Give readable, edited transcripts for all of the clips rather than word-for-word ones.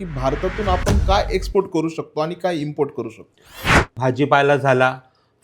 की भारतातून आपण काय एक्सपोर्ट करू शकतो आणि काय इम्पोर्ट करू शकतो. भाजीपाला झाला,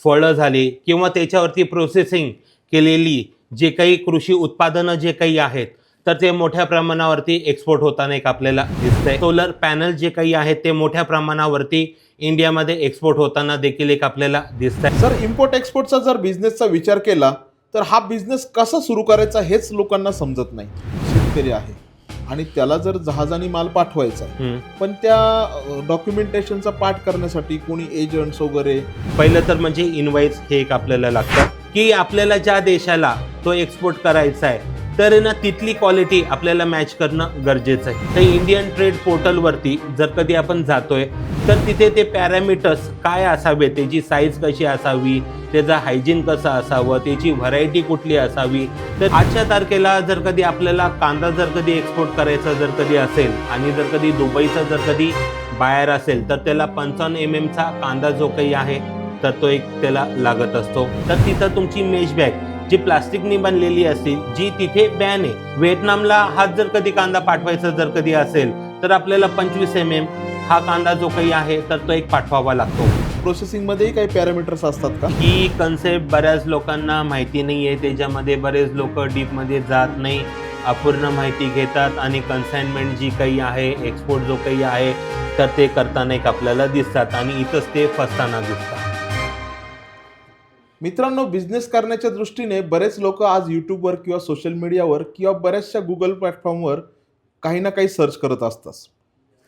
फळं झाली किंवा त्याच्यावरती प्रोसेसिंग केलेली जे काही कृषी उत्पादनं जे काही आहेत तर ते मोठ्या प्रमाणावरती एक्सपोर्ट होताना एक आपल्याला दिसतंय. सोलर पॅनल जे काही आहेत ते मोठ्या प्रमाणावरती इंडियामध्ये एक्सपोर्ट होताना देखील एक आपल्याला दिसतंय. सर, इम्पोर्ट एक्सपोर्टचा जर बिझनेसचा विचार केला तर हा बिझनेस कसा सुरू करायचा हेच लोकांना समजत नाही. शेतकरी आहे आणि त्याला जर जहाजाने माल पाठवायचा आहे, पण त्या डॉक्युमेंटेशनचा पाठ करण्यासाठी कोणी एजंट्स वगैरे. पहिलं तर म्हणजे इनवाईस हे एक आपल्याला लागतं की आपल्याला ज्या देशाला तो एक्सपोर्ट करायचा आहे तर ना तिथली क्वालिटी आपल्याला मॅच करणं गरजेचं आहे. तर इंडियन ट्रेड पोर्टलवरती जर कधी आपण जातोय तर तिथे ते पॅरामीटर्स काय असावे, त्याची साईज कशी असावी, त्याचं हायजीन कसं असावं, त्याची व्हरायटी कुठली असावी. तर आजच्या तारखेला जर कधी आपल्याला कांदा जर कधी एक्सपोर्ट करायचा जर कधी असेल आणि जर कधी दुबईचा जर कधी बाहेर असेल तर त्याला 55 mm चा कांदा जो काही आहे तर तो एक त्याला लागत असतो. तर तिथं तुमची मेश बॅग जी प्लास्टिकनी बनलेली असतील जी तिथे बॅन आहे. व्हिएतनामला हाच जर कधी कांदा पाठवायचा जर कधी असेल तर आपल्याला 25 mm हा कांदा जो काही आहे तर तो एक पाठवावा लागतो. प्रोसेसिंगमध्येही काही पॅरामीटर्स असतात का? ही कन्सेप्ट बऱ्याच लोकांना माहिती नाही आहे. त्याच्यामध्ये बरेच लोक डीपमध्ये जात नाही, अपूर्ण माहिती घेतात आणि कन्साइनमेंट जी काही आहे, एक्सपोर्ट जो काही आहे तर ते करताना एक आपल्याला दिसतात आणि इथंच ते फसताना दिसतात. मित्रांनो, बिझनेस करण्याच्या दृष्टीने बरेच लोक आज यूट्यूबवर किंवा सोशल मीडियावर किंवा बऱ्याचशा गुगल प्लॅटफॉर्मवर काही ना काही सर्च करत असतात.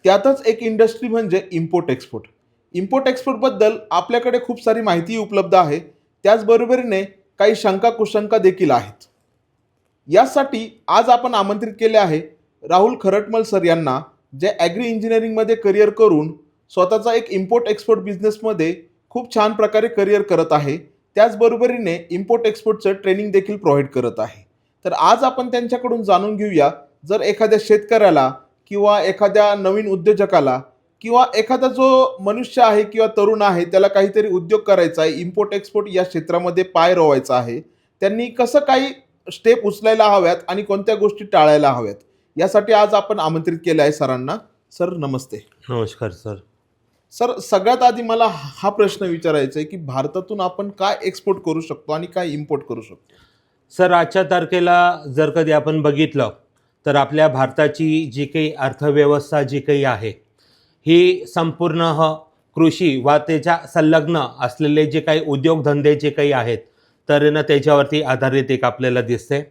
त्यातच एक इंडस्ट्री म्हणजे इम्पोर्ट एक्सपोर्ट. इम्पोर्ट एक्सपोर्टबद्दल आपल्याकडे खूप सारी माहिती उपलब्ध आहे, त्याचबरोबरीने काही शंका कुशंका देखील आहेत. यासाठी आज आपण आमंत्रित केले आहे राहुल खरटमल सर यांना, जे ॲग्री इंजिनिअरिंगमध्ये करिअर करून स्वतःचा एक इम्पोर्ट एक्सपोर्ट बिझनेसमध्ये खूप छान प्रकारे करिअर करत आहे. त्याचबरोबरीने इम्पोर्ट एक्सपोर्टचं ट्रेनिंग देखील प्रोव्हाइड करत आहे. तर आज आपण त्यांच्याकडून जाणून घेऊया, जर एखाद्या शेतकऱ्याला किंवा एखाद्या नवीन उद्योजकाला किंवा एखादा जो मनुष्य आहे किंवा तरुण आहे त्याला काहीतरी उद्योग करायचा आहे, इम्पोर्ट एक्सपोर्ट या क्षेत्रामध्ये पाय रोवायचा आहे, त्यांनी कसं काही स्टेप उचलायला हव्यात आणि कोणत्या गोष्टी टाळायला हव्यात, यासाठी आज आपण आमंत्रित केलं आहे सरांना. सर नमस्ते. नमस्कार सर. सर, सगळ्यात आधी मला हा प्रश्न विचारायचा आहे की भारतातून आपण काय एक्सपोर्ट करू शकतो आणि काय इम्पोर्ट करू शकतो. सर, आजच्या तारखेला जर कधी आपण बघितलं तर आपल्या भारताची जी काही अर्थव्यवस्था जी काही आहे ही संपूर्ण कृषी व त्याच्या संलग्न असलेले जे काही उद्योगधंदे जे काही आहेत तर ना त्याच्यावरती आधारित एक आपल्याला दिसते.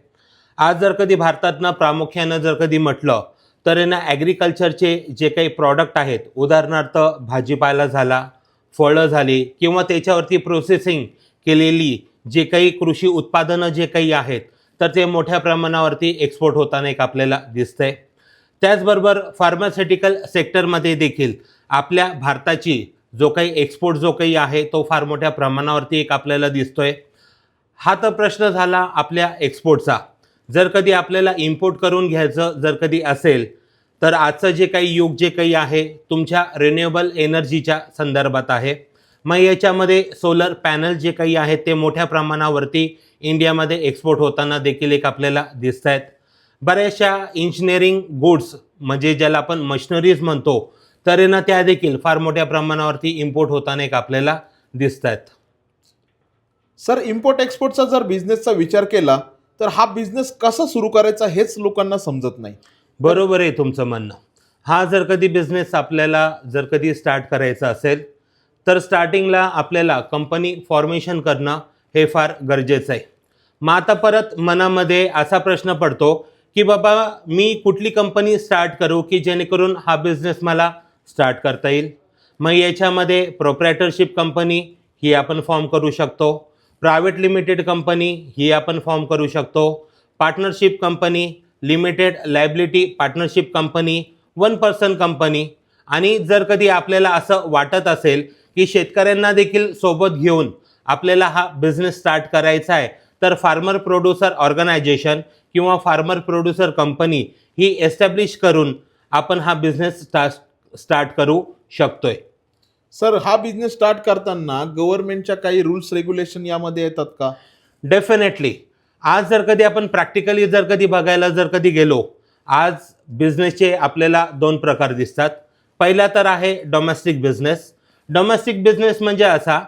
आज जर कधी भारतातनं प्रामुख्यानं जर कधी म्हटलं तर ना ॲग्रिकल्चरचे जे काही प्रॉडक्ट आहेत, उदाहरणार्थ भाजीपाला झाला, फळं झाली किंवा त्याच्यावरती प्रोसेसिंग केलेली जे काही कृषी उत्पादनं जे काही आहेत तर ते मोठ्या प्रमाणावरती एक्सपोर्ट होताना एक आपल्याला दिसतंय. त्याचबरोबर फार्मास्युटिकल सेक्टरमध्ये देखील आपल्या भारताची जो काही एक्सपोर्ट जो काही आहे तो फार मोठ्या प्रमाणावरती एक आपल्याला दिसतोय. हा तर प्रश्न झाला आपल्या एक्सपोर्टचा. जर कधी आपल्याला इम्पोर्ट करून घ्यायचं जर कधी असेल तर आजचं जे काही युग जे काही आहे तुमच्या रिन्युएबल एनर्जीच्या संदर्भात आहे. मग याच्यामध्ये सोलर पॅनल जे काही आहेत ते मोठ्या प्रमाणावरती इंडियामध्ये एक्सपोर्ट होताना देखील एक आपल्याला दिसत आहेत. बऱ्याचशा इंजिनिअरिंग गुड्स म्हणजे ज्याला आपण मशिनरीज म्हणतो तर ना त्या देखील फार मोठ्या प्रमाणावरती इम्पोर्ट होताना एक आपल्याला दिसत आहेत. सर, इम्पोर्ट एक्सपोर्टचा जर बिझनेसचा विचार केला तर हा बिझनेस कसा सुरू करायचा हेच लोकांना समजत नाही. बरोबर आहे तुमचं म्हणणं. हा जर कधी बिझनेस आपल्याला जर कधी स्टार्ट करायचा असेल तर स्टार्टिंगला आपल्याला कंपनी फॉर्मेशन करणं हे फार गरजेचं आहे. मग आता परत मनामध्ये असा प्रश्न पडतो की बाबा मी कुठली कंपनी स्टार्ट करू की जेणेकरून हा बिझनेस मला स्टार्ट करता येईल. मग याच्यामध्ये प्रोप्रायटरशिप कंपनी ही आपण फॉर्म करू शकतो, प्रायव्हेट लिमिटेड कंपनी ही आपण फॉर्म करू शकतो, partnership company, limited liability partnership company, 1 person company. आणि जर कधी आपल्याला असं वाटत असेल की शेतकऱ्यांना देखील सोबत घेऊन आपल्याला हा बिझनेस स्टार्ट करायचा आहे तर फार्मर प्रोड्युसर ऑर्गनायझेशन किंवा फार्मर प्रोड्युसर कंपनी ही एस्टॅब्लिश करून आपण हा बिझनेस स्टार्ट करू शकतोय. सर, हा बिझनेस स्टार्ट करताना गव्हर्नमेंटच्या काही रूल्स रेग्युलेशन यामध्ये येतात का? डेफिनेटली. आज जर कधी आपण प्रॅक्टिकली जर कधी बघायला जर कधी गेलो, आज बिझनेसचे आपल्याला 2 प्रकार दिसतात. पहिला तर आहे डोमेस्टिक बिझनेस. डोमेस्टिक बिझनेस म्हणजे असा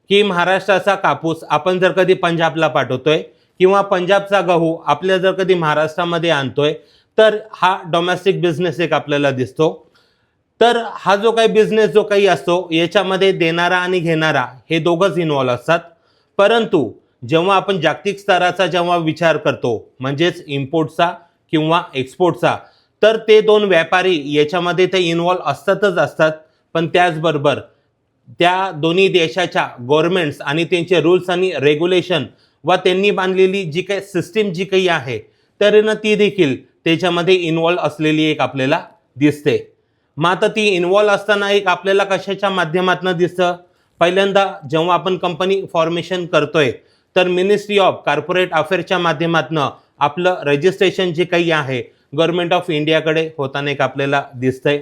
की महाराष्ट्राचा कापूस आपण जर कधी पंजाबला पाठवतोय किंवा पंजाबचा गहू आपल्या जर कधी महाराष्ट्रामध्ये आणतोय, तर हा डोमेस्टिक बिझनेस एक आपल्याला दिसतो. तर हा जो काही बिझनेस जो काही असतो याच्यामध्ये देणारा आणि घेणारा हे दोघंच इन्व्हॉल्व असतात. परंतु जेव्हा आपण जागतिक स्तराचा जेव्हा विचार करतो म्हणजेच इम्पोर्टचा किंवा एक्सपोर्टचा, तर ते दोन व्यापारी याच्यामध्ये ते इन्व्हॉल्व असतातच असतात. पण त्याचबरोबर त्या दोन्ही देशाच्या गव्हर्नमेंट्स आणि त्यांचे रूल्स आणि रेग्युलेशन व त्यांनी बांधलेली जी काही सिस्टीम जी काही आहे तर ना ती देखील त्याच्यामध्ये इन्व्हॉल्व असलेली एक आपल्याला दिसते. मग आता ती इन्व्हॉल्व असताना एक आपल्याला कशाच्या माध्यमातून दिसतं, पहिल्यांदा जेव्हा आपण कंपनी फॉर्मेशन करतोय तर मिनिस्ट्री ऑफ कॉर्पोरेट अफेअर्सच्या माध्यमातून आपलं रजिस्ट्रेशन जे काही आहे गव्हर्नमेंट ऑफ इंडियाकडे होताना एक आपल्याला दिसतंय.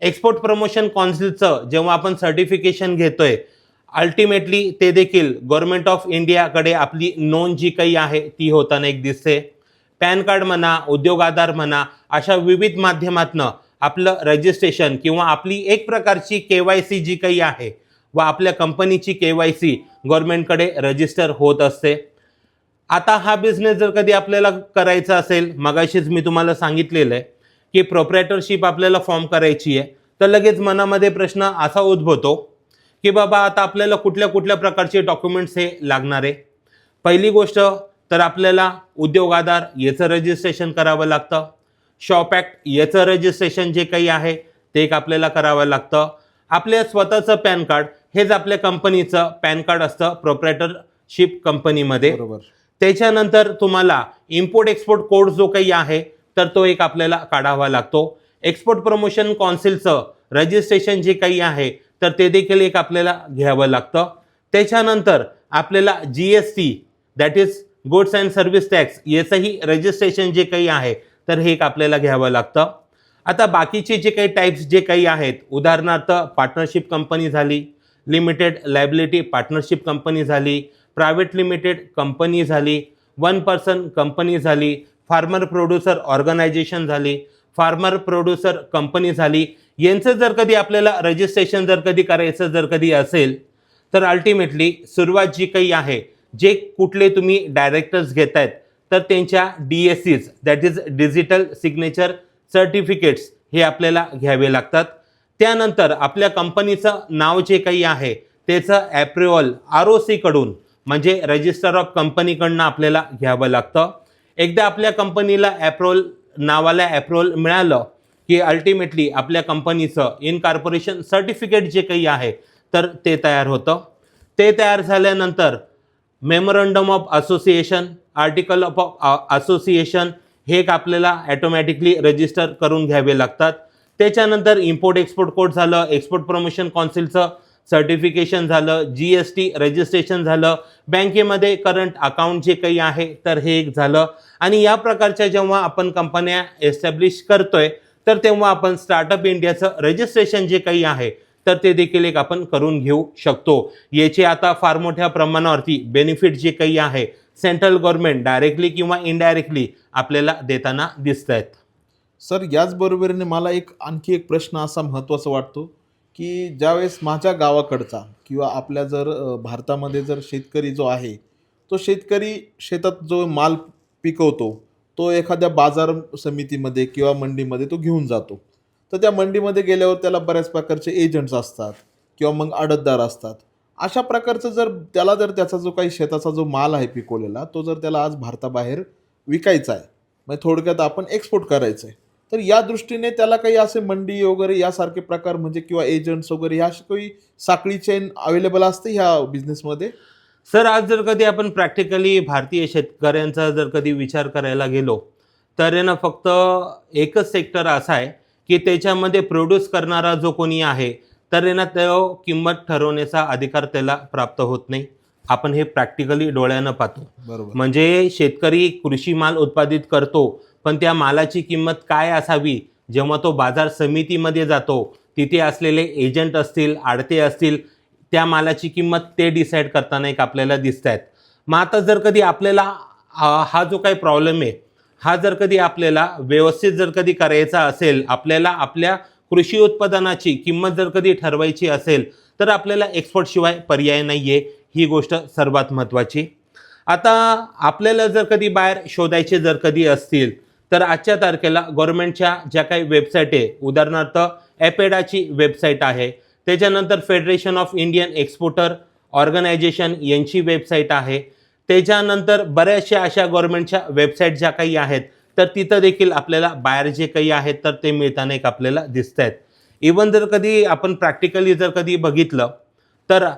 एक्सपोर्ट प्रमोशन काउन्सिलचं जेव्हा आपण सर्टिफिकेशन घेतोय अल्टिमेटली ते देखील गव्हर्नमेंट ऑफ इंडियाकडे आपली नोंद जी काही आहे ती होताना एक दिसते. पॅन कार्ड म्हणा, उद्योग आधार म्हणा, अशा विविध माध्यमातनं आपलं रजिस्ट्रेशन किंवा आपली एक प्रकारची KYC जी काही आहे व आपल्या कंपनीची KYC गव्हर्नमेंटकडे रजिस्टर होत असते. आता हा बिझनेस जर कधी आपल्याला करायचा असेल, मगाशीच मी तुम्हाला सांगितलेलं आहे की प्रोप्रायटरशिप आपल्याला फॉर्म करायची आहे, तर लगेच मनामध्ये प्रश्न असा उद्भवतो की बाबा आता आपल्याला कुठल्या कुठल्या प्रकारचे डॉक्युमेंट्स हे लागणार आहे. पहिली गोष्ट तर आपल्याला उद्योग आधार याचं रजिस्ट्रेशन करावं लागतं. शॉप ॲक्ट याचं रजिस्ट्रेशन जे काही आहे ते एक आपल्याला करावं लागतं. आपल्या स्वतःचं पॅन कार्ड हेच आपल्या कंपनीचं पॅन कार्ड असतं प्रोप्रायटरशिप कंपनीमध्ये. बरोबर. त्याच्यानंतर तुम्हाला इम्पोर्ट एक्सपोर्ट कोड जो काही आहे तर तो एक आपल्याला काढावा लागतो. एक्सपोर्ट प्रमोशन काउन्सिलचं रजिस्ट्रेशन जे काही आहे तर ते देखील एक आपल्याला घ्यावं लागतं. त्याच्यानंतर आपल्याला GST that is goods and service tax याचंही रजिस्ट्रेशन जे काही आहे तर हे एक आपल्याला घ्यावं लागतं. आता बाकीचे जे काही टाईप्स जे काही आहेत, उदाहरणार्थ पार्टनरशिप कंपनी झाली, लिमिटेड लायबिलिटी पार्टनरशिप कंपनी झाली, प्रायव्हेट लिमिटेड कंपनी झाली, 1 पर्सन कंपनी झाली, फार्मर प्रोड्युसर ऑर्गनायझेशन झाली, फार्मर प्रोड्युसर कंपनी झाली, यांचं जर कधी आपल्याला रजिस्ट्रेशन जर कधी करायचं जर कधी असेल तर अल्टिमेटली सुरुवात जी काही आहे, जे कुठले तुम्ही डायरेक्टर्स घेत आहेत तर त्यांच्या DSCs that is digital signature certificates हे आपल्याला घ्यावे लागतात. त्यानंतर आपल्या कंपनीचं नाव जे काही आहे त्याचं ॲप्रुव्हल ROC कडून म्हणजे रजिस्टर ऑफ कंपनीकडनं आपल्याला घ्यावं लागतं. एकदा आपल्या कंपनीला नावाला ॲप्रुव्हल मिळालं की अल्टिमेटली आपल्या कंपनीचं इनकॉर्पोरेशन सर्टिफिकेट जे काही आहे तर ते तयार होतं. ते तयार झाल्यानंतर memorandum of association, article of association हे एक आपल्याला ॲटोमॅटिकली रजिस्टर करून घ्यावे लागतात. त्याच्यानंतर इम्पोर्ट एक्सपोर्ट कोड झालं, एक्सपोर्ट प्रमोशन काउन्सिलचं सर्टिफिकेशन झालं, GST रजिस्ट्रेशन झालं, बँकेमध्ये करंट अकाउंट जे काही आहे तर हे एक झालं. आणि या प्रकारच्या जेव्हा आपण कंपन्या एस्टॅब्लिश करतोय तर तेव्हा आपण स्टार्टअप इंडियाचं रजिस्ट्रेशन जे काही आहे तर ते देखील एक आपण करून घेऊ शकतो. याचे आता फार मोठ्या प्रमाणावरती बेनिफिट जे काही आहे सेंट्रल गव्हर्नमेंट डायरेक्टली किंवा इनडायरेक्टली आपल्याला देताना दिसत आहेत. सर, याचबरोबरीने मला आणखी एक प्रश्न असा महत्त्वाचा वाटतो की ज्यावेळेस माझ्या गावाकडचा किंवा आपल्या जर भारतामध्ये जर शेतकरी जो आहे तो शेतकरी शेतात जो माल पिकवतो तो एखाद्या बाजार समितीमध्ये किंवा मंडीमध्ये तो घेऊन जातो. तर त्या मंडीमध्ये गेल्यावर त्याला बऱ्याच प्रकारचे एजंट्स असतात किंवा मग आडतदार असतात. अशा प्रकारचं जर त्याचा जो काही शेताचा जो माल आहे पिकवलेला तो जर त्याला आज भारताबाहेर विकायचा आहे, म्हणजे थोडक्यात आपण एक्सपोर्ट करायचं आहे, तर या दृष्टीने त्याला काही असे मंडी वगैरे यासारखे प्रकार म्हणजे किंवा एजंट्स वगैरे ह्या काही साखळी चेन अवेलेबल असते ह्या बिझनेसमध्ये? सर, आज जर कधी आपण प्रॅक्टिकली भारतीय शेतकऱ्यांचा जर कधी विचार करायला गेलो तर आहे ना फक्त एकच सेक्टर असा आहे की त्याच्यामध्ये प्रोड्यूस करणारा जो कोणी आहे तर आहे ना तो किंमत ठरवण्याचा अधिकार त्याला प्राप्त होत नाही. आपण हे प्रॅक्टिकली डोळ्यानं पाहतो. बरोबर. म्हणजे शेतकरी कृषी माल उत्पादित करतो पण त्या मालाची किंमत काय असावी जेव्हा तो बाजार समितीमध्ये जातो तिथे असलेले एजंट असतील, आडते असतील, त्या मालाची किंमत ते डिसाईड करताना एक आपल्याला दिसत आहेत. मग आता जर कधी आपल्याला हा जो काही प्रॉब्लेम आहे हा जर कधी आपल्याला व्यवस्थित जर कधी करायचा असेल, आपल्याला आपल्या कृषी उत्पादनाची किंमत जर कधी ठरवायची असेल तर आपल्याला एक्सपोर्टशिवाय पर्याय नाही आहे, ही गोष्ट सर्वात महत्त्वाची. आता आपल्याला जर कधी बाहेर शोधायचे जर कधी असतील तर आजच्या तारखेला गव्हर्नमेंटच्या ज्या काही वेबसाईट आहे, उदाहरणार्थ एपेडाची वेबसाईट आहे, त्याच्यानंतर federation of Indian exporter organisation यांची वेबसाईट आहे, त्याच्यानंतर बऱ्याचशा अशा गव्हर्नमेंटच्या वेबसाईट ज्या काही आहेत तर तिथं देखील आपल्याला बाहेर जे काही आहेत तर ते मिळताना एक आपल्याला दिसत आहेत. इवन जर कधी आपण प्रॅक्टिकली जर कधी बघितलं तर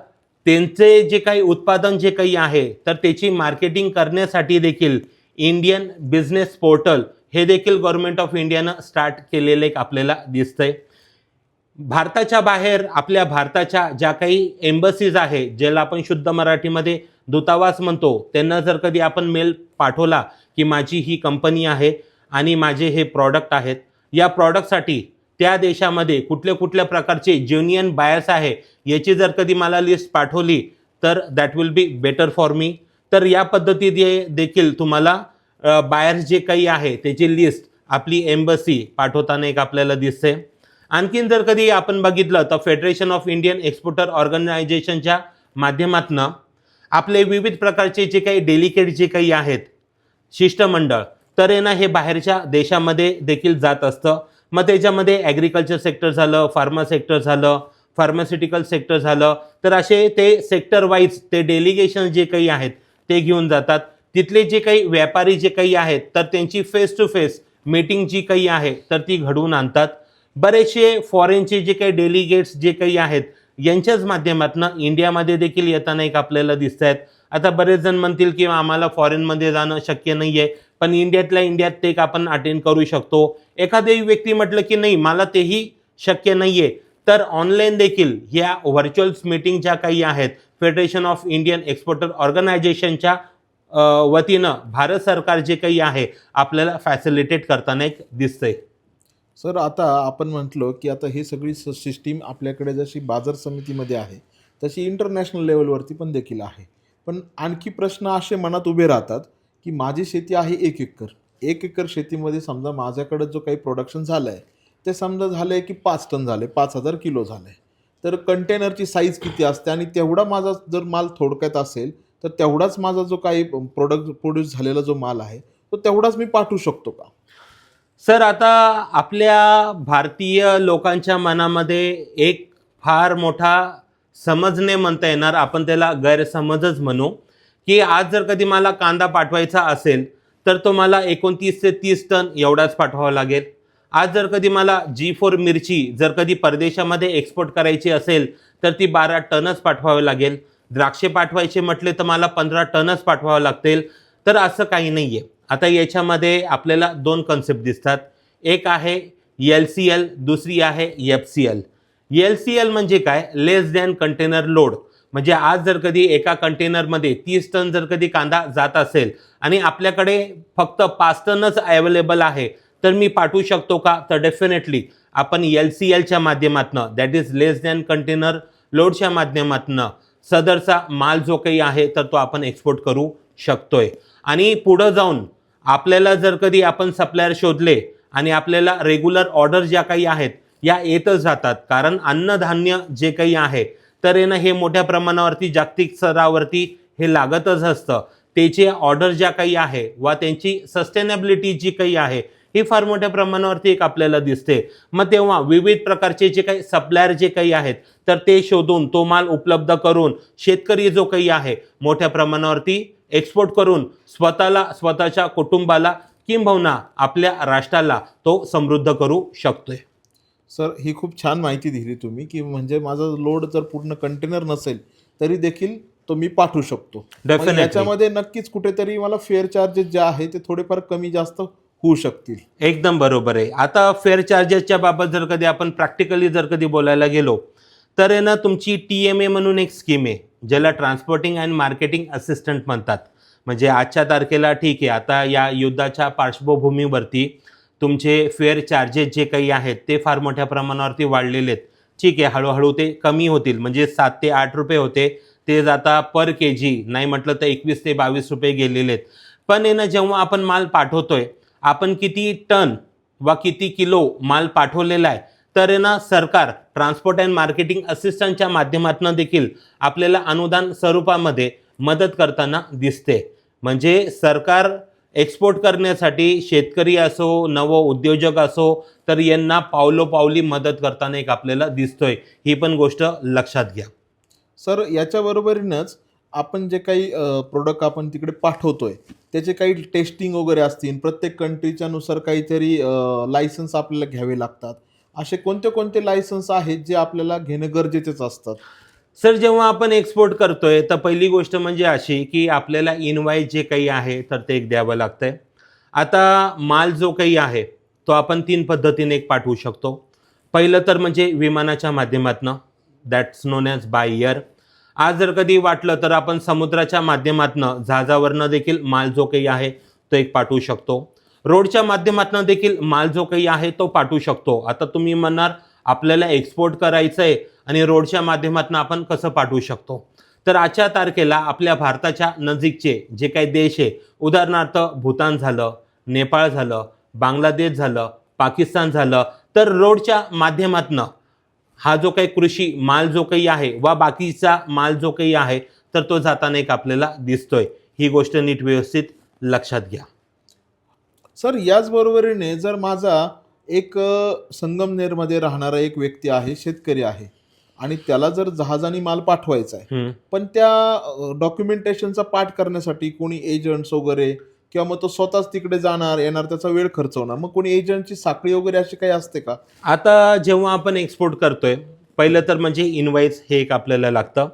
त्यांचे जे काही उत्पादन जे काही आहे तर त्याची मार्केटिंग करण्यासाठी देखील इंडियन बिझनेस पोर्टल हे देखील गव्हर्नमेंट ऑफ इंडियानं स्टार्ट केलेलं एक आपल्याला दिसतंय. भारताच्या बाहेर आपल्या भारताच्या ज्या काही एम्बसीज आहे, ज्याला आपण शुद्ध मराठीमध्ये दूतावास म्हणतो, त्यांना जर कधी आपण मेल पाठवला की माझी ही कंपनी आहे आणि माझे हे प्रॉडक्ट आहेत, या प्रॉडक्टसाठी त्या देशामध्ये कुठल्या कुठल्या प्रकारचे जेन्युइन बायर्स आहे याची जर कधी मला लिस्ट पाठवली तर that will be better for me. तर या पद्धतीने देखील तुम्हाला बायर्स जे काही आहे त्याची लिस्ट आपली एम्बसी पाठवताना एक आपल्याला दिसते. आणखीन जर कधी आपण बघितलं तर फेडरेशन ऑफ इंडियन एक्सपोर्टर ऑर्गनायझेशनच्या माध्यमातून आपले विविध प्रकारचे जे काही डेलिकेट जे काही आहेत शिष्टमंडळ तर आहे ना, हे बाहेरच्या देशामध्ये देखील जात असतं. मग त्याच्यामध्ये ॲग्रिकल्चर सेक्टर झालं, फार्मा सेक्टर झालं, फार्मास्युटिकल सेक्टर झालं, तर असे ते सेक्टर वाईज ते डेलिगेशन जे काही आहेत ते घेऊन जातात. तिथले जे काही व्यापारी जे काही आहेत तर त्यांची फेस टू फेस मीटिंग जी काही आहे तर ती घडवून आणतात. बरेचसे फॉरेनचे जे काही डेलिगेट्स जे काही आहेत यांच्याच माध्यमातून इंडियामध्ये देखील येताना एक आपल्याला दिसत आहेत. आता बरेच जण म्हणतील की आम्हाला फॉरेनमध्ये जाणं शक्य नाही आहे, पण इंडियातल्या इंडियात ते एक आपण अटेंड करू शकतो. एखादी व्यक्ती म्हटलं की नाही मला तेही शक्य नाही आहे, तर ऑनलाईन देखील ह्या व्हर्च्युअल मीटिंग ज्या काही आहेत फेडरेशन ऑफ इंडियन एक्सपोर्टर ऑर्गनायझेशनच्या वतीनं भारत सरकार जे काही आहे आपल्याला फॅसिलिटेट करताना एक दिसतंय. सर, आता आपण म्हटलो की आता ही सगळी सिस्टीम आपल्याकडे जशी बाजार समितीमध्ये आहे तशी इंटरनॅशनल लेवलवरती पण देखील आहे. पण आणखी प्रश्न असे मनात उभे राहतात की माझी शेती आहे 1 एकर शेतीमध्ये समजा माझ्याकडे जो काही प्रोडक्शन झालं आहे ते समजा झालं आहे की 5 टन झाले, 5000 किलो झालं आहे, तर कंटेनरची साईज किती असते आणि तेवढा माझा जर माल थोडक्यात असेल तर तेवढाच माझा जो काही प्रोड्यूस झालेला जो माल आहे तो तेवढाच मी पाठवू शकतो का? सर, आता आपल्या भारतीय लोकांच्या मनामध्ये एक फार मोठा समजणे म्हणता येणार, आपण त्याला गैरसमजच म्हणू, की आज जर कधी मला कांदा पाठवायचा असेल तर तो मला 29 ते 30 टन एवढाच पाठवावा लागेल. आज जर कधी मला G4 मिरची जर कधी परदेशामध्ये एक्सपोर्ट करायची असेल तर ती 12 टनच पाठवावी लागेल. द्राक्षे पाठवायचे म्हटले तर मला 15 टनच पाठवावं लागतील. तर असं काही नाही आहे. आता याच्यामध्ये आपल्याला 2 कन्सेप्ट दिसतात. एक आहे LCL, दुसरी आहे FCL. LCL म्हणजे काय? लेस दॅन कंटेनर लोड. म्हणजे आज जर कधी एका कंटेनरमध्ये 30 टन जर कधी कांदा जात असेल आणि आपल्याकडे फक्त 5 टनच अवेलेबल आहे तर मी पाठवू शकतो का? तर डेफिनेटली आपण LCLच्या माध्यमातून, that is less than container लोडच्या माध्यमातून सदरचा माल जो काही आहे तर तो आपण एक्सपोर्ट करू शकतोय. आणि पुढं जाऊन आपल्याला जर कधी आपण सप्लायर शोधले आणि आपल्याला रेग्युलर ऑर्डर ज्या काही आहेत या येतच जातात, कारण अन्नधान्य जे काही आहे तर आहे ना हे मोठ्या प्रमाणावरती जागतिक स्तरावरती हे लागतच असतं. त्याचे ऑर्डर ज्या काही आहे व त्यांची सस्टेनेबिलिटी जी काही आहे ही फार मोठ्या प्रमाणावरती एक आपल्याला दिसते. मग तेव्हा विविध प्रकारचे जे काही सप्लायर जे काही आहेत तर ते शोधून तो माल उपलब्ध करून शेतकरी जो काही आहे मोठ्या प्रमाणावरती एक्सपोर्ट करून स्वतःला, स्वतःच्या कुटुंबाला किंबहुना आपल्या राष्ट्राला तो समृद्ध करू शकतोय. सर, ही खूप छान माहिती दिली तुम्ही की म्हणजे माझा लोड जर पूर्ण कंटेनर नसेल तरी देखील तो मी पाठवू शकतो. Definitely. याच्यामध्ये नक्कीच कुठेतरी मला फेअर चार्जेस जे आहे ते थोडेफार कमी जास्त होऊ शकतील. एकदम बरोबर आहे. आता फेअर चार्जेसच्या बाबत जर कधी आपण प्रॅक्टिकली जर कधी बोलायला गेलो तर आहे ना तुमची TMA म्हणून एक स्कीम आहे ज्याला ट्रान्सपोर्टिंग अँड मार्केटिंग असिस्टंट म्हणतात. म्हणजे आजच्या तारखेला ठीक आहे, आता या युद्धाच्या पार्श्वभूमीवरती तुमचे फेअर चार्जेस जे काही आहेत ते फार मोठ्या प्रमाणावरती वाढलेले आहेत. ठीक आहे, हळूहळू ते कमी होतील. म्हणजे 7 ते 8 रुपये होते ते आता पर KG नाही म्हटलं तर 21 ते 22 रुपये गेलेले आहेत. पण आहे ना जेव्हा आपण माल पाठवतोय, आपण किती टन वा किती किलो माल पाठवलेला आहे तर आहे ना सरकार ट्रान्सपोर्ट अँड मार्केटिंग असिस्टंटच्या माध्यमातून देखील आपल्याला अनुदान स्वरूपामध्ये मदत करताना दिसते. म्हणजे सरकार एक्सपोर्ट करण्यासाठी शेतकरी असो, नव उद्योजक असो, तर यांना पावलोपावली मदत करताना एक आपल्याला दिसतोय. ही पण गोष्ट लक्षात घ्या. सर याच्या बरोबरीनंच आपण जे काही प्रोडक्ट आपण तिकडे पाठवतोय त्याचे काही टेस्टिंग वगैरे असतील, प्रत्येक कंट्रीच्या नुसार काहीतरी लायसन्स आपल्याला घ्यावे लागतात. असे कोणते कोणते लायसन्स आहेत जे आपल्याला घेणं गरजेचेच असतात? सर जेव्हा आपण एक्सपोर्ट करतोय तर पहिली गोष्ट म्हणजे अशी की आपल्याला इनवाईस जे काही आहे तर ते एक द्यावं लागतंय. आता माल जो काही आहे तो आपण 3 पद्धतीने एक पाठवू शकतो. पहिलं तर म्हणजे विमानाच्या माध्यमातनं, that's non as by air. आज जर कधी वाटलं तर आपण समुद्राच्या माध्यमातनं जहाजावरनं देखील माल जो काही आहे तो एक पाठवू शकतो. रोडच्या माध्यमातनं देखील माल जो काही आहे तो पाठवू शकतो. आता तुम्ही म्हणणार आपल्याला एक्सपोर्ट करायचं आहे आणि रोडच्या माध्यमातून आपण कसं पाठवू शकतो? तर आजच्या तारखेला आपल्या भारताच्या नजीकचे जे काही देश आहे, उदाहरणार्थ भूतान झालं, नेपाळ झालं, बांगलादेश झालं, पाकिस्तान झालं, तर रोडच्या माध्यमातनं हा जो काही कृषी माल जो काही आहे वा बाकीचा माल जो काही आहे तर तो जाताना एक आपल्याला दिसतोय. ही गोष्ट नीट व्यवस्थित लक्षात घ्या. सर याचबरोबरीने जर माझा एक संगमनेरमध्ये राहणारा एक व्यक्ती आहे, शेतकरी आहे आणि त्याला जर जहाजाने माल पाठवायचा आहे, पण त्या डॉक्युमेंटेशनचा पाठ करण्यासाठी कोणी एजंट्स वगैरे किंवा मग तो स्वतःच तिकडे जाणार येणार, त्याचा वेळ खर्च होणार, मग कोणी एजंटची साखळी वगैरे अशी काही असते का? आता जेव्हा आपण एक्सपोर्ट करतोय पहिलं तर म्हणजे इनवाईस हे एक आपल्याला लागतं.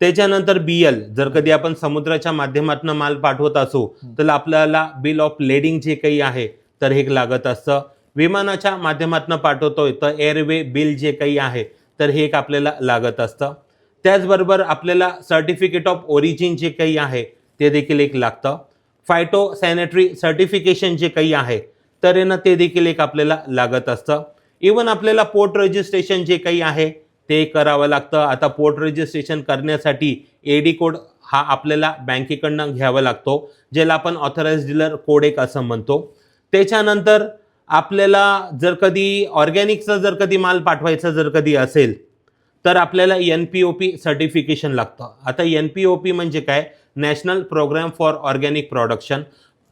त्याच्यानंतर BL जर कधी आपण समुद्राच्या माध्यमातून माल पाठवत असू तर आपल्याला बिल ऑफ लेडिंग जे काही आहे तर हे लागत असतं. विमानाच्या माध्यमातून पाठवतोय तर एअरवे बिल जे काही आहे तर हे एक आपल्याला लागत असतं. त्याचबरोबर आपल्याला सर्टिफिकेट ऑफ ओरिजिन जे काही आहे ते देखील एक लागतं. फायटो सॅनिटरी सर्टिफिकेशन जे काही आहे तर आहे ना ते देखील एक आपल्याला लागत असतं. इवन आपल्याला पोर्ट रजिस्ट्रेशन जे काही आहे ते करावं लागतं. आता पोर्ट रजिस्ट्रेशन करण्यासाठी AD कोड हा आपल्याला बँकेकडनं घ्यावा लागतो, ज्याला आपण ऑथराइज डीलर कोड एक असं म्हणतो. त्याच्यानंतर आपल्याला जर कधी ऑर्गॅनिकचा जर कधी माल पाठवायचा जर कधी असेल तर आपल्याला NPOP सर्टिफिकेशन लागतं. आता NPOP म्हणजे काय? National programme for organic production.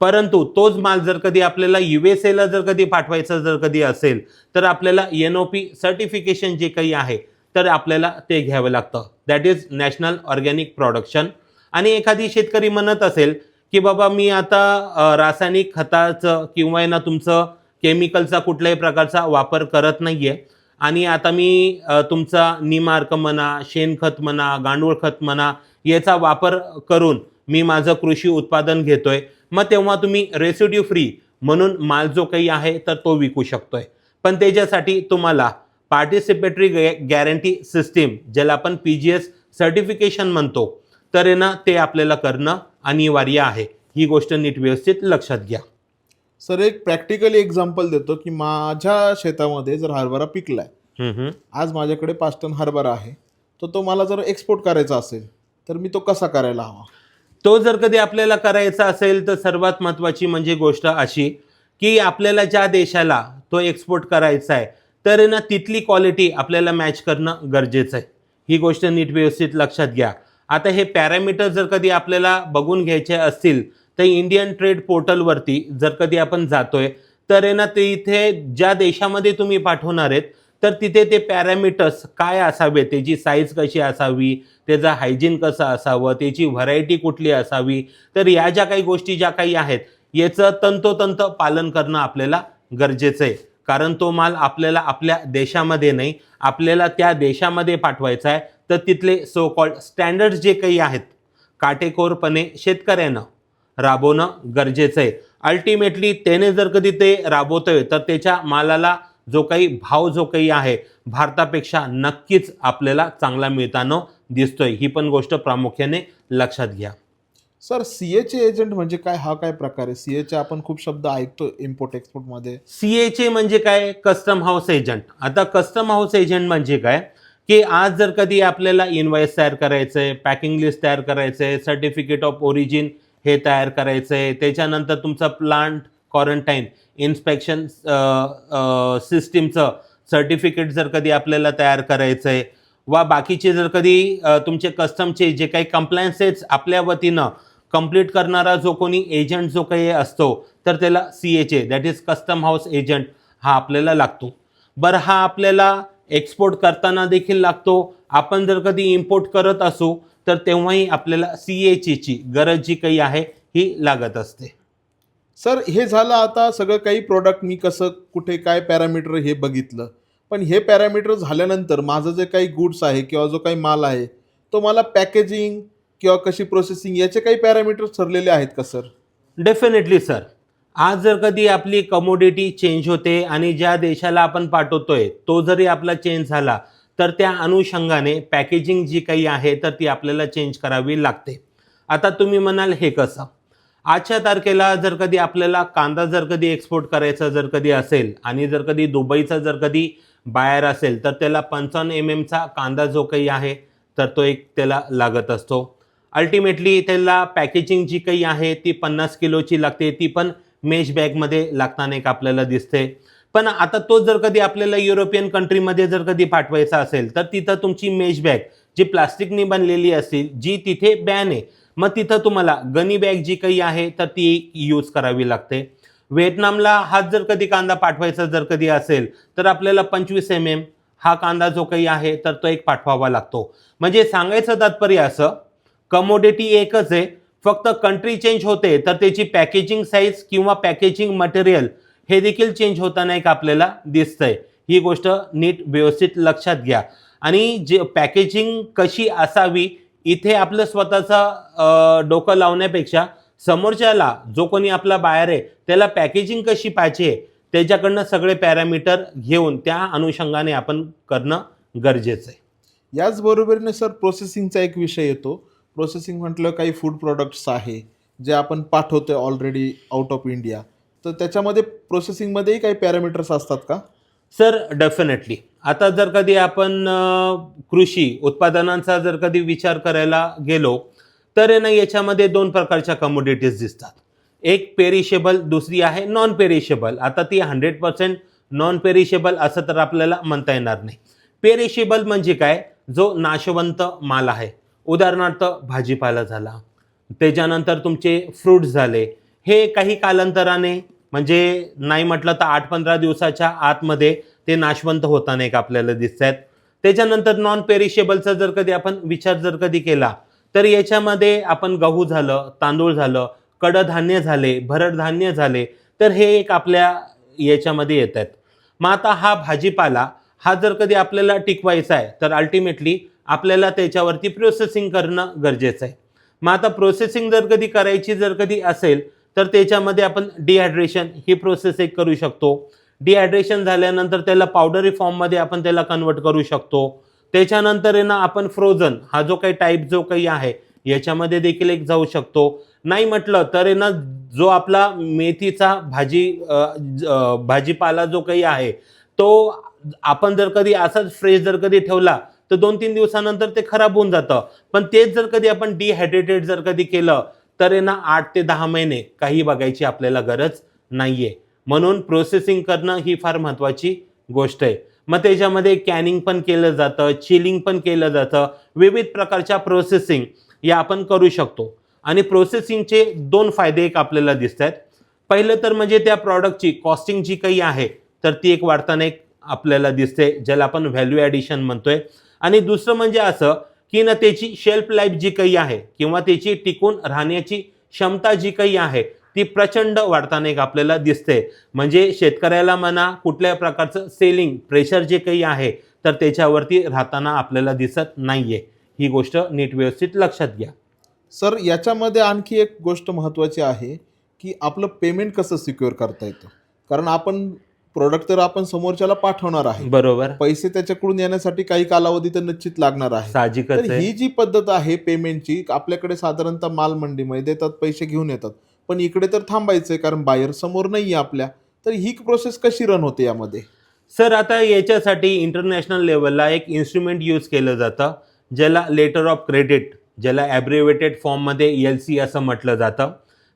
परंतु तोच माल जर कधी आपल्याला USA जर कधी पाठवायचा जर कधी असेल तर आपल्याला NOP सर्टिफिकेशन जे काही आहे तर आपल्याला ते घ्यावं लागतं, that is national organic production. आणि एखादी शेतकरी म्हणत असेल की बाबा मी आता रासायनिक खताचं किंवा ना तुमचं केमिकलचा कुठल्याही प्रकारचा वापर करत नाही आहे आणि आता मी तुमचा निमार्क म्हणा, शेणखत म्हणा, गांडूळ खत म्हणा याचा वापर करून मी माझं कृषी उत्पादन घेतोय, मग तेव्हा तुम्ही रेसिड्यू फ्री म्हणून माल जो काही आहे तर तो विकू शकतोय. पण त्याच्यासाठी तुम्हाला पार्टिसिपेटरी गॅरंटी सिस्टीम ज्याला आपण PGS सर्टिफिकेशन म्हणतो तर आहे ना ते आपल्याला करणं अनिवार्य आहे. ही गोष्ट नीट व्यवस्थित लक्षात घ्या. सर एक प्रॅक्टिकली एक्झाम्पल देतो की माझ्या शेतामध्ये जर हरभरा पिकलाय, आज माझ्याकडे 5 टन हरभरा आहे, तर तो मला जर एक्सपोर्ट करायचा असेल तर मी तो कसा करायला हवा? तो जर कधी आपल्याला करायचा असेल तर सर्वात महत्त्वाची म्हणजे गोष्ट अशी की आपल्याला ज्या देशाला तो एक्सपोर्ट करायचा आहे तर आहे ना तिथली क्वालिटी आपल्याला मॅच करणं गरजेचं आहे. ही गोष्ट नीट व्यवस्थित लक्षात घ्या. आता हे पॅरामीटर जर कधी आपल्याला बघून घ्यायचे असतील तर इंडियन ट्रेड पोर्टलवरती जर कधी आपण जातोय तर आहे ना ते इथे ज्या देशामध्ये तुम्ही पाठवणार आहेत तर तिथे ते पॅरामीटर्स काय असावे, त्याची साईज कशी असावी, त्याचं हायजीन कसं असावं, त्याची व्हरायटी कुठली असावी, तर या ज्या काही गोष्टी ज्या काही आहेत याचं तंतोतंत पालन करणं आपल्याला गरजेचं आहे. कारण तो माल आपल्याला आपल्या देशामध्ये नाही, आपल्याला त्या देशामध्ये पाठवायचा आहे. तर तिथले सो कॉल्ड स्टँडर्ड्स जे काही आहेत काटेकोरपणे शेतकऱ्यानं राबवणं गरजेचं आहे. अल्टिमेटली त्याने जर कधी ते राबवतोय तर त्याच्या मालाला जो काही भाव जो काही आहे भारतापेक्षा नक्कीच आपल्याला चांगला मिळताना दिसतोय. ही पण गोष्ट प्रामुख्याने लक्षात घ्या. सर CA एजंट म्हणजे काय? हा काय प्रकार आहे? CA आपण खूप शब्द ऐकतो इम्पोर्ट एक्सपोर्ट मध्ये. CA म्हणजे काय? Custom house agent. आता कस्टम हाऊस एजंट म्हणजे काय की आज जर कधी आपल्याला इनवाईस तयार करायचं आहे, पॅकिंग लिस्ट तयार करायचं आहे, सर्टिफिकेट ऑफ ओरिजिन हे तयार करायचं आहे, त्याच्यानंतर तुमचं प्लांट क्वारंटाईन इन्स्पेक्शन सिस्टीमचं सर्टिफिकेट जर कधी आपल्याला तयार करायचं आहे वा बाकीचे जर कधी तुमचे कस्टमचे जे काही कम्प्लायन्सेस आपल्या वतीनं कंप्लीट करणारा जो कोणी एजंट जो काही असतो तर त्याला CHA that is custom house agent हा आपल्याला लागतो. बरं, हा आपल्याला एक्सपोर्ट करताना देखील लागतो. आपण जर कधी इम्पोर्ट करत असू तर तेव्हाही आपल्याला CHA ची गरज जी काही आहे ही लागत असते. सर, हे झालं आता सगळं काही प्रोडक्ट मी कसं कुठे काय पॅरामीटर हे बघितलं. पण हे पॅरामीटर झाल्यानंतर माझं जे काही गुड्स आहे किंवा जो काही माल आहे, तो मला पॅकेजिंग किंवा कशी प्रोसेसिंग याचे काही पॅरामीटर्स ठरलेले आहेत का सर? Definitely sir. आज जर कधी आपली कमोडिटी चेंज होते आणि ज्या देशाला आपण पाठवतोय तो जरी आपला चेंज झाला तर त्या अनुषंगाने पॅकेजिंग जी काही आहे तर ती आपल्याला चेंज करावी लागते. आता तुम्ही म्हणाल हे कसं? आजच्या तारखेला जर कधी आपल्याला कांदा जर कधी एक्सपोर्ट करायचा जर कधी असेल आणि जर कधी दुबईचा जर कधी बायर असेल तर त्याला 55 mm चा कांदा जो काही आहे तर तो एक त्याला लागत असतो. अल्टिमेटली त्याला पॅकेजिंग जी काही आहे ती 50 किलोची लागते, ती पण मेश बॅगमध्ये लागताना एक आपल्याला दिसते. पण आता तो जर कधी आपल्याला युरोपियन कंट्रीमध्ये जर कधी पाठवायचा असेल तर तिथं तुमची मेश बॅग जी प्लास्टिकनी बनलेली असते जी तिथे बॅन आहे, मग तिथं तुम्हाला गनी बॅग जी काही आहे तर ती यूज करावी लागते. व्हिएतनामला हाच जर कधी कांदा पाठवायचा जर कधी असेल तर आपल्याला 25 mm हा कांदा जो काही आहे तर तो एक पाठवावा लागतो. म्हणजे सांगायचं तात्पर्य असं, कमोडिटी एकच आहे, फक्त कंट्री चेंज होते तर त्याची पॅकेजिंग साईज किंवा पॅकेजिंग मटेरियल हे देखील चेंज होताना एक आपल्याला दिसतंय. ही गोष्ट नीट व्यवस्थित लक्षात घ्या. आणि जे पॅकेजिंग कशी असावी इथे आपलं स्वतःचं डोकं लावण्यापेक्षा समोरच्याला जो कोणी आपला बायर आहे त्याला पॅकेजिंग कशी पाहिजे त्याच्याकडनं सगळे पॅरामीटर घेऊन त्या अनुषंगाने आपण करणं गरजेचं आहे. याचबरोबरीने सर प्रोसेसिंगचा एक विषय येतो. प्रोसेसिंग म्हटलं काही फूड प्रॉडक्ट्स आहे जे आपण पाठवतोय ऑलरेडी आउट ऑफ इंडिया, तर त्याच्यामध्ये प्रोसेसिंगमध्येही काही पॅरामीटर्स असतात का? Sir definitely. आता जर कधी आपण कृषी उत्पादनांचा जर कधी विचार करायला गेलो तर आहे ना याच्यामध्ये 2 प्रकारच्या कमोडिटीज दिसतात. एक पेरिशेबल, दुसरी आहे नॉन पेरिशेबल. आता ती 100% नॉन पेरिशेबल असं तर आपल्याला म्हणता येणार नाही. पेरिशेबल म्हणजे काय? जो नाशवंत माल आहे. उदाहरणार्थ भाजीपाला झाला, त्याच्यानंतर तुमचे फ्रूट्स झाले, हे काही कालांतराने म्हणजे नाही म्हटलं तर 8-15 दिवसाच्या आतमध्ये ते नाशवंत होताना एक आपल्याला दिसत आहेत. त्याच्यानंतर नॉन पेरिशेबलचा जर कधी आपण विचार जर कधी केला तर याच्यामध्ये आपण गहू झालं, तांदूळ झालं, कडधान्य झाले, भरड धान्य झाले, तर हे एक आपल्या याच्यामध्ये येत आहेत. मग आता हा भाजीपाला हा जर कधी आपल्याला टिकवायचा आहे तर अल्टिमेटली आपल्याला त्याच्यावरती प्रोसेसिंग करणं गरजेचं आहे. मग आता प्रोसेसिंग जर कधी करायची जर कधी असेल तर त्याच्यामध्ये आपण डिहायड्रेशन ही प्रोसेस एक करू शकतो. डिहायड्रेशन झाल्यानंतर त्याला पावडरी फॉर्ममध्ये आपण त्याला कन्वर्ट करू शकतो. त्याच्यानंतर आहे ना आपण फ्रोझन हा जो काही टाईप जो काही आहे याच्यामध्ये देखील एक जाऊ शकतो. नाही म्हटलं तर आहे ना जो आपला मेथीचा भाजीपाला जो काही आहे तो आपण जर कधी असाच फ्रेश जर कधी ठेवला तर 2-3 दिवसानंतर ते खराब होऊन जातं. पण तेच जर कधी आपण डिहायड्रेटेड जर कधी केलं तर आहे ना 8 ते 10 महिने काही बघायची आपल्याला गरज नाहीये. म्हणून प्रोसेसिंग करणं ही फार महत्त्वाची गोष्ट आहे. मग त्याच्यामध्ये कॅनिंग पण केलं जातं, चिलिंग पण केलं जातं, विविध प्रकारच्या प्रोसेसिंग या आपण करू शकतो. आणि प्रोसेसिंगचे 2 फायदे एक आपल्याला दिसत आहेत. पहिलं तर म्हणजे त्या प्रॉडक्टची कॉस्टिंग जी काही आहे तर ती एक वाढताना एक आपल्याला दिसते, ज्याला आपण व्हॅल्यू ॲडिशन म्हणतोय. आणि दुसरं म्हणजे असं की ना त्याची शेल्फ लाईफ जी काही आहे किंवा त्याची टिकून राहण्याची क्षमता जी काही आहे ती प्रचंड वाढताना एक आपल्याला दिसते. म्हणजे शेतकऱ्याला म्हणा कुठल्या प्रकारचं सेलिंग प्रेशर जे काही आहे तर त्याच्यावरती राहताना आपल्याला दिसत नाहीये. ही गोष्ट नीट व्यवस्थित लक्षात घ्या. सर, याच्यामध्ये आणखी एक गोष्ट महत्त्वाची आहे की आपलं पेमेंट कसं सिक्युअर करता येतं. कारण आपण प्रोडक्ट तर आपण समोरच्याला पाठवणार आहे, बरोबर, पैसे त्याच्याकडून येण्यासाठी काही कालावधी तर निश्चित लागणार आहे. साहजिकच तर आहे. ही जी पद्धत आहे पेमेंटची, आपल्याकडे साधारणतः माल मंडीमध्ये देतात, पैसे घेऊन येतात, पण इकडे तर थांबायचंय कारण बायर समोर नाहीये आपल्या. तर ही प्रोसेस कशी रन होते यामध्ये? सर आता याच्यासाठी इंटरनॅशनल लेवलला एक इन्स्ट्रुमेंट यूज केलं जातं ज्याला लेटर ऑफ क्रेडिट, ज्याला ॲब्रिव्हेटेड फॉर्ममध्ये LC असं म्हटलं जातं.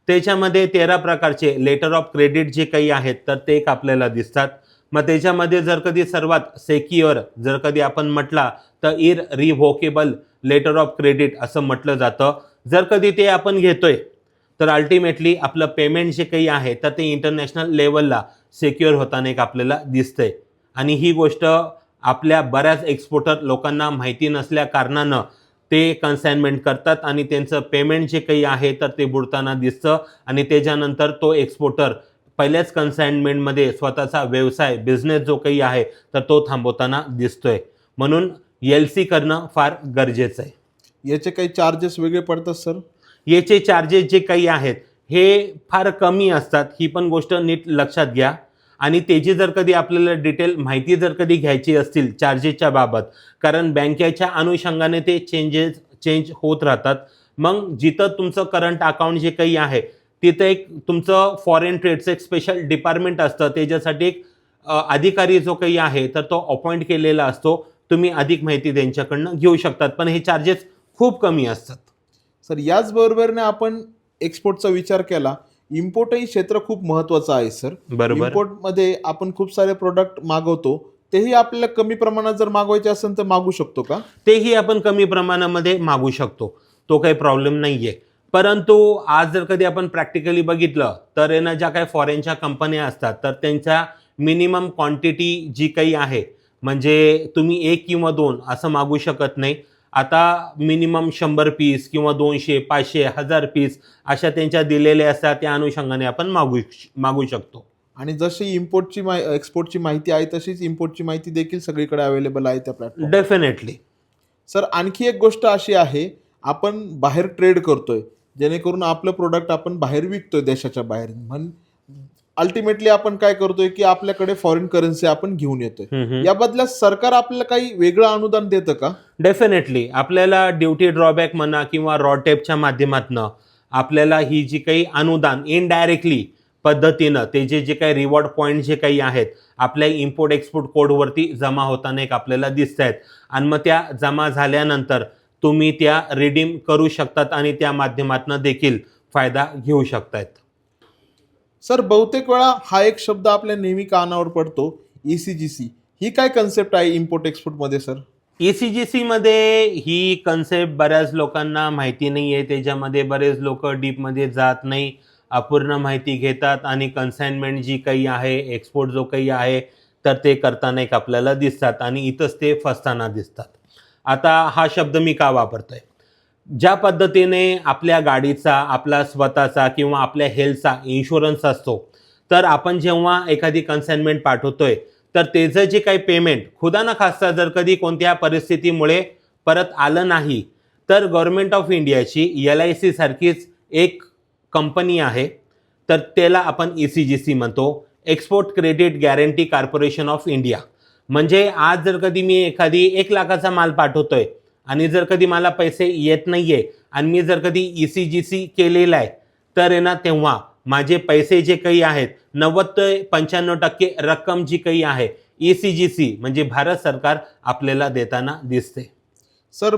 त्याच्यामध्ये 13 प्रकारचे लेटर ऑफ क्रेडिट जे काही आहेत तर ते एक आपल्याला दिसतात. मग त्याच्यामध्ये जर कधी सर्वात सेक्युअर जर कधी आपण म्हटला तर इररिव्होकेबल लेटर ऑफ क्रेडिट असं म्हटलं जातं. जर कधी ते आपण घेतोय तर अल्टिमेटली आपलं पेमेंट जे काही आहे तर ते इंटरनॅशनल लेवलला सिक्युअर होताना एक आपल्याला दिसतंय. आणि ही गोष्ट आपल्या बऱ्याच एक्सपोर्टर लोकांना माहिती नसल्या कारणानं ते कन्साइनमेंट करतात आणि त्यांचं पेमेंट जे काही आहे तर ते बुडताना दिसतं आणि त्याच्यानंतर तो एक्सपोर्टर पहिल्याच कन्साइनमेंटमध्ये स्वतःचा व्यवसाय बिझनेस जो काही आहे तर तो थांबवताना दिसतोय. म्हणून LC करणं फार गरजेचं आहे. याचे काही चार्जेस वेगळे पडतात सर? याचे चार्जेस जे काही आहेत हे फार कमी असतात, ही पण गोष्ट नीट लक्षात घ्या. आणि त्याची जर कधी आपल्याला डिटेल माहिती जर कधी घ्यायची असतील चार्जेसच्या बाबत, कारण बँकेच्या अनुषंगाने ते चेंज होत राहतात. मग जिथं तुमचं करंट अकाउंट जे काही आहे तिथं एक तुमचं फॉरेन ट्रेडचं एक स्पेशल डिपार्टमेंट असतं. त्याच्यासाठी एक अधिकारी जो काही आहे तर तो अपॉइंट केलेला असतो. तुम्ही अधिक माहिती त्यांच्याकडनं घेऊ शकतात, पण हे चार्जेस खूप कमी असतात. सर याचबरोबरने आपण एक्सपोर्टचा विचार केला, इम्पोर्टही क्षेत्र खूप महत्त्वाचं आहे सर. बरोबर. इम्पोर्टमध्ये आपण खूप सारे प्रोडक्ट मागवतो, तेही आपल्याला कमी प्रमाणात जर मागवायचे असेल तर मागू शकतो का? तेही आपण कमी प्रमाणामध्ये मागू शकतो, तो काही प्रॉब्लेम नाही आहे. परंतु आज जर कधी आपण प्रॅक्टिकली बघितलं तर आहे ना, ज्या काही फॉरेनच्या कंपन्या असतात तर त्यांच्या मिनिमम क्वांटिटी जी काही आहे, म्हणजे तुम्ही 1 किंवा 2 असं मागू शकत नाही. आता मिनिमम 100 पीस किंवा 200, 500, 1000 पीस अशा त्यांच्या दिलेल्या असतात, त्या अनुषंगाने आपण मागू शकतो. आणि जशी एक्सपोर्टची माहिती आहे तशीच इम्पोर्टची माहिती देखील सगळीकडे अवेलेबल आहे त्या प्लॅटफॉर्म. डेफिनेटली. सर आणखी एक गोष्ट अशी आहे, आपण बाहेर ट्रेड करतोय, जेणेकरून आपलं प्रोडक्ट आपण बाहेर विकतोय देशाच्या बाहेर. अल्टिमेटली आपण काय करतोय की आपल्याकडे फॉरेन करन्सी आपण घेऊन येतोय. या बदल्यात सरकार आपल्याला काही वेगळं अनुदान देतं का? डेफिनेटली. आपल्याला ड्युटी ड्रॉबॅक म्हणा किंवा रॉटेपच्या माध्यमातून आपल्याला ही जी काही अनुदान इनडायरेक्टली पद्धतीनं ते जे काही रिवॉर्ड पॉईंट जे काही आहेत आपल्या इम्पोर्ट एक्सपोर्ट कोडवरती जमा होताना एक आपल्याला दिसत आहेत. आणि मग त्या जमा झाल्यानंतर तुम्ही त्या रिडीम करू शकतात आणि त्या माध्यमातून देखील फायदा घेऊ शकतात. सर बहुतेक वेळा हा एक शब्द आपल्या नेहमी कानावर पडतो, ECGC. ही काय कन्सेप्ट आहे इम्पोर्ट एक्सपोर्टमध्ये सर? ECGC मध्ये ही कन्सेप्ट बऱ्याच लोकांना माहिती नाही आहे. त्याच्यामध्ये बरेच लोक डीपमध्ये जात नाही, अपूर्ण माहिती घेतात आणि कन्साइनमेंट जी काही आहे, एक्सपोर्ट जो काही आहे तर ते करताना एक आपल्याला दिसतात आणि इथंच ते फसताना दिसतात. आता हा शब्द मी का वापरतोय? ज्या पद्धतीने आपल्या गाडीचा, आपला स्वतःचा किंवा आपल्या हेल्थचा इन्शुरन्स असतो, तर आपण जेव्हा एखादी कन्साइनमेंट पाठवतोय तर त्याचं जे काही पेमेंट खुदा ना खास्ता जर कधी कोणत्या परिस्थितीमुळे परत आलं नाही तर गव्हर्नमेंट ऑफ इंडियाची LIC सारखीच एक कंपनी आहे, तर त्याला आपण ECGC म्हणतो, export credit guarantee corporation of India. म्हणजे आज जर कधी मी एखादी 1 लाखाचा माल पाठवतोय आणि जर कधी मला पैसे येत नाहीये आणि मी जर कधी ECGC केलेला आहे तर आहे ना, तेव्हा माझे पैसे जे काही आहेत 90 ते 95% रक्कम जी काही आहे ECGC म्हणजे भारत सरकार आपल्याला देताना दिसते. सर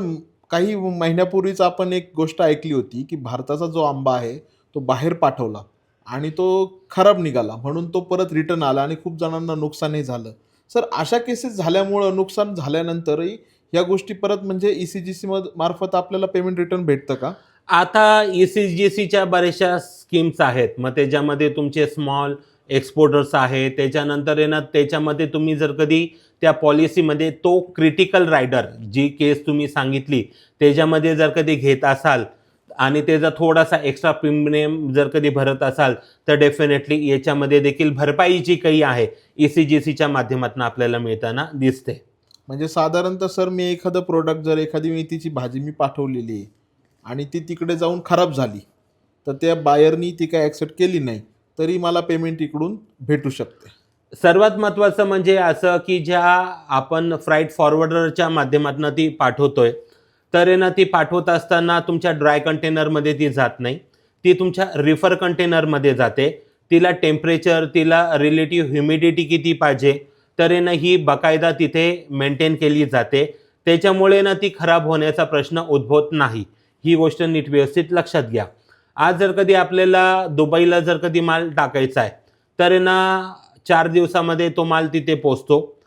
काही महिन्यापूर्वीच आपण एक गोष्ट ऐकली होती की भारताचा जो आंबा आहे तो बाहेर पाठवला आणि तो खराब निघाला, म्हणून तो परत रिटर्न आला आणि खूप जणांना नुकसानही झालं. सर अशा केसेस झाल्यामुळं, नुकसान झाल्यानंतरही या गोष्टी परत म्हणजे ECGC मार्फत आपल्याला पेमेंट रिटर्न भेटतं का? आता ECGCच्या बऱ्याचशा स्कीम्स आहेत, मग त्याच्यामध्ये तुमचे स्मॉल एक्सपोर्टर्स आहे, त्याच्यानंतर आहे ना त्याच्यामध्ये तुम्ही जर कधी त्या पॉलिसीमध्ये तो क्रिटिकल रायडर जी केस तुम्ही सांगितली त्याच्यामध्ये जर कधी घेत असाल आणि त्याचा थोडासा एक्स्ट्रा प्रीमियम जर कधी भरत असाल तर डेफिनेटली याच्यामध्ये देखील भरपाई जी काही आहे ECGCच्या माध्यमातून आपल्याला मिळताना दिसते. म्हणजे साधारणतः सर मी एखादं प्रोडक्ट, जर एखादी मेथीची भाजी मी पाठवलेली आहे आणि ती तिकडे जाऊन खराब झाली तर त्या बायरनी ती काय ॲक्सेप्ट केली नाही तरी मला पेमेंट इकडून भेटू शकते. सर्वात महत्त्वाचं म्हणजे असं की ज्या आपण फ्राईट फॉरवर्डरच्या माध्यमातून ती पाठवतोय तर आहे ना, ती पाठवत असताना तुमच्या ड्राय कंटेनरमध्ये ती जात नाही, ती तुमच्या रिफर कंटेनरमध्ये जाते. तिला टेम्परेचर, तिला रिलेटिव्ह ह्युमिडिटी किती पाहिजे तर आहे ना, ही बाकायदा तिथे मेंटेन केली जाते. त्याच्यामुळे ना ती खराब होण्याचा प्रश्न उद्भवत नाही. ही गोष्ट नीट व्यवस्थित लक्षात घ्या. आज जर कधी आपल्याला दुबईला जर कधी माल टाकायचा आहे तर आहे ना, 4 दिवसामध्ये तो माल तिथे पोचतो.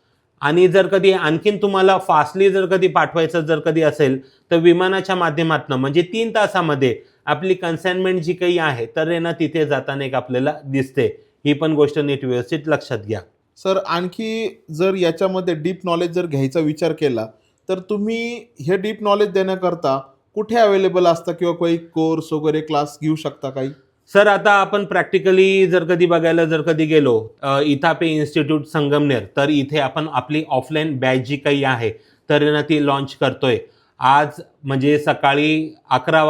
आणि जर कधी आणखीन तुम्हाला फास्टली जर कधी पाठवायचं जर कधी असेल तर विमानाच्या माध्यमातून म्हणजे 3 तासामध्ये आपली कन्साइनमेंट जी काही आहे तर आहे ना तिथे जाताना एक आपल्याला दिसते. ही पण गोष्ट नीट व्यवस्थित लक्षात घ्या. सर आणखी जर याच्यामध्ये डीप नॉलेज जर घ्यायचा विचार केला तर तुम्ही हे डीप नॉलेज देण्याकरता कुठे अवेलेबल असता किंवा काही कोर्स वगैरे क्लास घेऊ शकता काही? सर आता आपण प्रॅक्टिकली जर कधी बघायला जर कधी गेलो इथापे इन्स्टिट्यूट संगमनेर तर इथे आपण आपली ऑफलाईन बॅच जी काही आहे तर आहे ना ती लॉन्च करतोय. आज म्हणजे सकाळी 11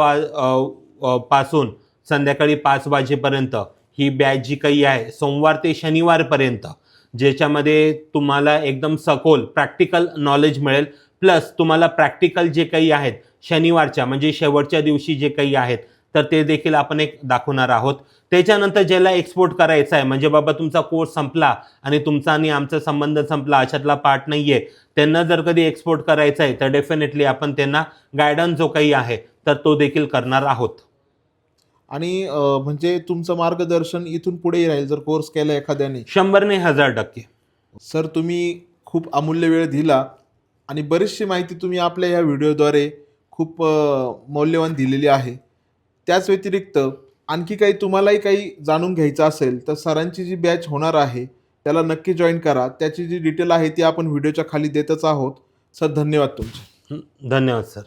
पासून संध्याकाळी 5 वाजेपर्यंत ही बॅच जी काही आहे सोमवार ते शनिवारपर्यंत ज्याच्यामध्ये तुम्हाला एकदम सखोल प्रॅक्टिकल नॉलेज मिळेल. प्लस तुम्हाला प्रॅक्टिकल जे काही आहेत शनिवारच्या म्हणजे शेवटच्या दिवशी जे काही आहेत तर ते देखील आपण एक दाखवणार आहोत. त्याच्यानंतर ज्याला एक्सपोर्ट करायचा आहे म्हणजे बाबा तुमचा कोर्स संपला आणि तुमचा आणि आमचा संबंध संपला अशातला पार्ट नाही आहे, त्यांना जर कधी एक्सपोर्ट करायचा आहे तर डेफिनेटली आपण त्यांना गायडन्स जो काही आहे तर तो देखील करणार आहोत. आणि म्हणजे तुमचं मार्गदर्शन इथून पुढेही राहील जर कोर्स केला एखाद्याने? 100 ने 1000%. सर तुम्ही खूप अमूल्य वेळ दिला आणि बरीचशी माहिती तुम्ही आपल्या या व्हिडिओद्वारे खूप मौल्यवान दिलेली आहे. त्याच व्यतिरिक्त आणखी काही तुम्हालाही काही जाणून घ्यायचं असेल तर सरांची जी बॅच होणार आहे त्याला नक्की जॉईन करा. त्याची जी डिटेल आहे ती आपण व्हिडिओच्या खाली देतच आहोत. सर धन्यवाद तुमचे. धन्यवाद सर.